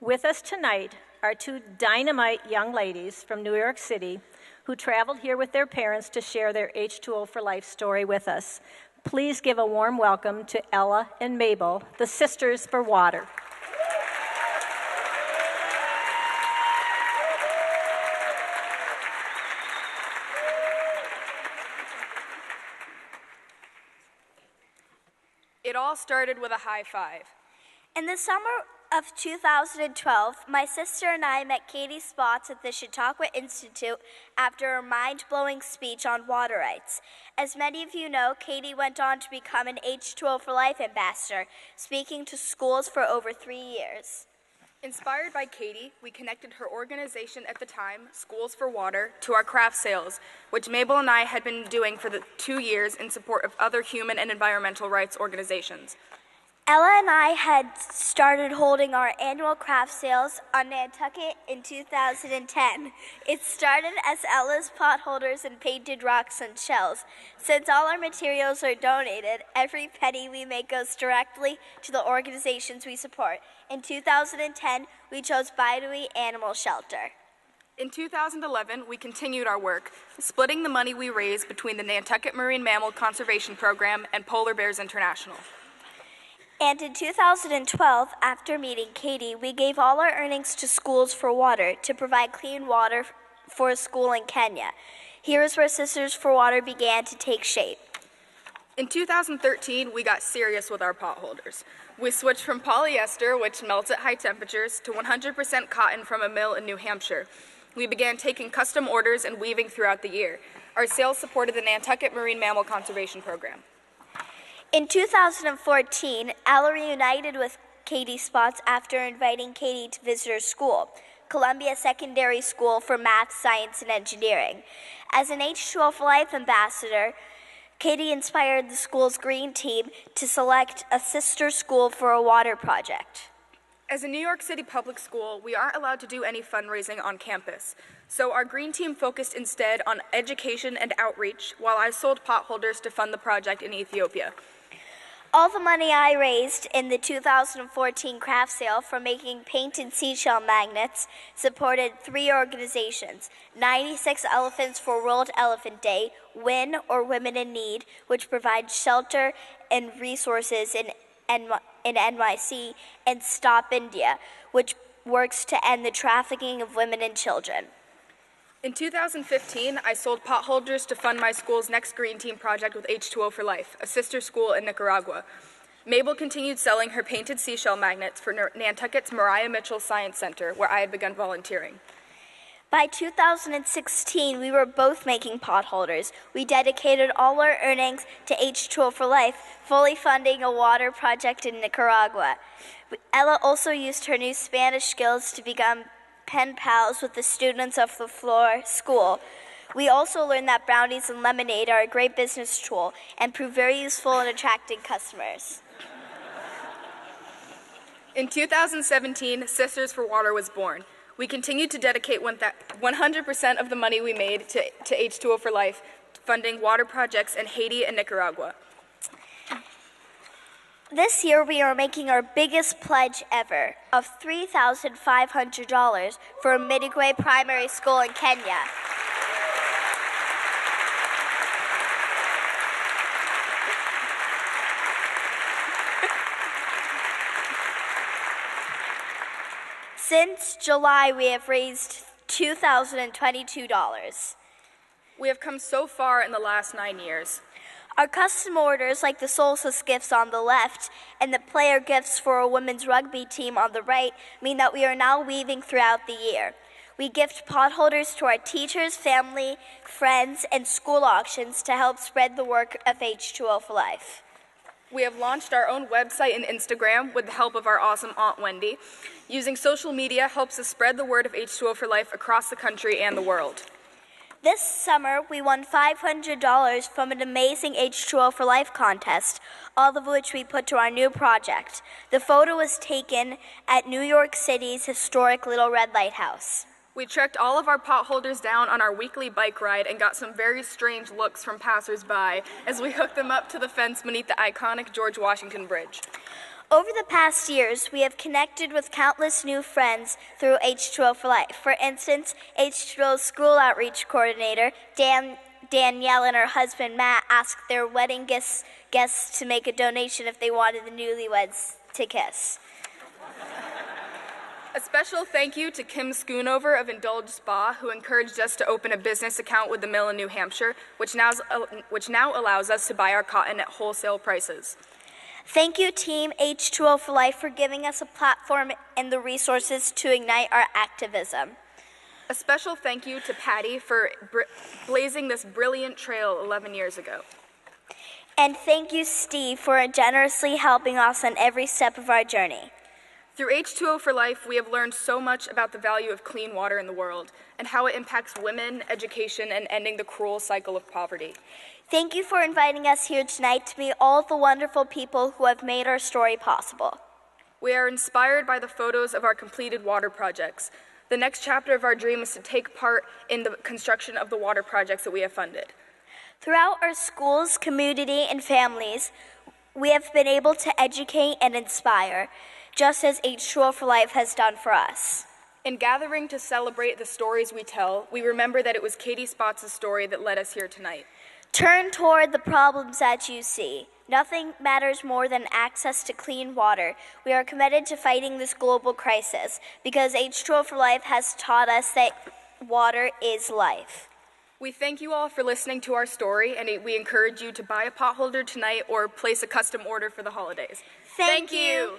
With us tonight are two dynamite young ladies from New York City who traveled here with their parents to share their H2O for Life story with us. Please give a warm welcome to Ella and Mabel, the Sisters4Water. It all started with a high five. In the summer of 2012, my sister and I met Katie Spots at the Chautauqua Institute after a mind-blowing speech on water rights. As many of you know, Katie went on to become an H2O for Life ambassador, speaking to schools for over 3 years. Inspired by Katie, we connected her organization at the time, Sisters4Water, to our craft sales, which Mabel and I had been doing for the 2 years in support of other human and environmental rights organizations. Ella and I had started holding our annual craft sales on Nantucket in 2010. It started as Ella's pot holders and painted rocks and shells. Since all our materials are donated, every penny we make goes directly to the organizations we support. In 2010, we chose Byrne Animal Shelter. In 2011, we continued our work, splitting the money we raised between the Nantucket Marine Mammal Conservation Program and Polar Bears International. And in 2012, after meeting Katie, we gave all our earnings to Sisters4Water to provide clean water for a school in Kenya. Here is where Sisters4Water began to take shape. In 2013, we got serious with our pot holders. We switched from polyester, which melts at high temperatures, to 100% cotton from a mill in New Hampshire. We began taking custom orders and weaving throughout the year. Our sales supported the Nantucket Marine Mammal Conservation Program. In 2014, Ella reunited with Katie Spots after inviting Katie to visit her school, Columbia Secondary School for Math, Science, and Engineering. As an H2O for Life ambassador, Katie inspired the school's green team to select a sister school for a water project. As a New York City public school, we aren't allowed to do any fundraising on campus. So our green team focused instead on education and outreach, while I sold pot holders to fund the project in Ethiopia. All the money I raised in the 2014 craft sale from making painted seashell magnets supported 3 organizations: 96 Elephants for World Elephant Day, WIN, or Women in Need, which provides shelter and resources in NYC, and Stop India, which works to end the trafficking of women and children. In 2015, I sold pot holders to fund my school's next green team project with H2O for Life, a sister school in Nicaragua. Mabel continued selling her painted seashell magnets for Nantucket's Maré Mitchell Science Center, where I had begun volunteering. By 2016, we were both making pot holders. We dedicated all our earnings to H2O for Life, fully funding a water project in Nicaragua. Ella also used her new Spanish skills to become pen pals with the students of the floor school. We also learned that brownies and lemonade are a great business tool and prove very useful in attracting customers. In 2017, Sisters4Water was born. We continued to dedicate 100% of the money we made to H2O for Life, funding water projects in Haiti and Nicaragua. This year, we are making our biggest pledge ever of $3,500 for a Midigwe primary school in Kenya. Since July, we have raised $2,022. We have come so far in the last 9 years. Our custom orders, like the Solstice gifts on the left and the player gifts for a women's rugby team on the right, mean that we are now weaving throughout the year. We gift pot holders to our teachers, family, friends, and school auctions to help spread the work of H2O for Life. We have launched our own website and Instagram with the help of our awesome Aunt Wendy. Using social media helps us spread the word of H2O for Life across the country and the world. This summer, we won $500 from an amazing H2O for Life contest, all of which we put to our new project. The photo was taken at New York City's historic Little Red Lighthouse. We trekked all of our pot holders down on our weekly bike ride and got some very strange looks from passers-by as we hooked them up to the fence beneath the iconic George Washington Bridge. Over the past years, we have connected with countless new friends through H2O for Life. For instance, H2O school outreach coordinator, Danielle, and her husband, Matt, asked their wedding guests to make a donation if they wanted the newlyweds to kiss. A special thank you to Kim Schoonover of Indulge Spa, who encouraged us to open a business account with the mill in New Hampshire, which now allows us to buy our cotton at wholesale prices. Thank you, Team H2O for Life, for giving us a platform and the resources to ignite our activism. A special thank you to Patty for blazing this brilliant trail 11 years ago. And thank you, Steve, for generously helping us on every step of our journey. Through H2O for Life, we have learned so much about the value of clean water in the world and how it impacts women, education, and ending the cruel cycle of poverty. Thank you for inviting us here tonight to meet all the wonderful people who have made our story possible. We are inspired by the photos of our completed water projects. The next chapter of our dream is to take part in the construction of the water projects that we have funded. Throughout our schools, community, and families, we have been able to educate and inspire, just as H2O for Life has done for us. In gathering to celebrate the stories we tell, we remember that it was Katie Spots' story that led us here tonight. Turn toward the problems that you see. Nothing matters more than access to clean water. We are committed to fighting this global crisis because H2O for Life has taught us that water is life. We thank you all for listening to our story, and we encourage you to buy a potholder tonight or place a custom order for the holidays. Thank you.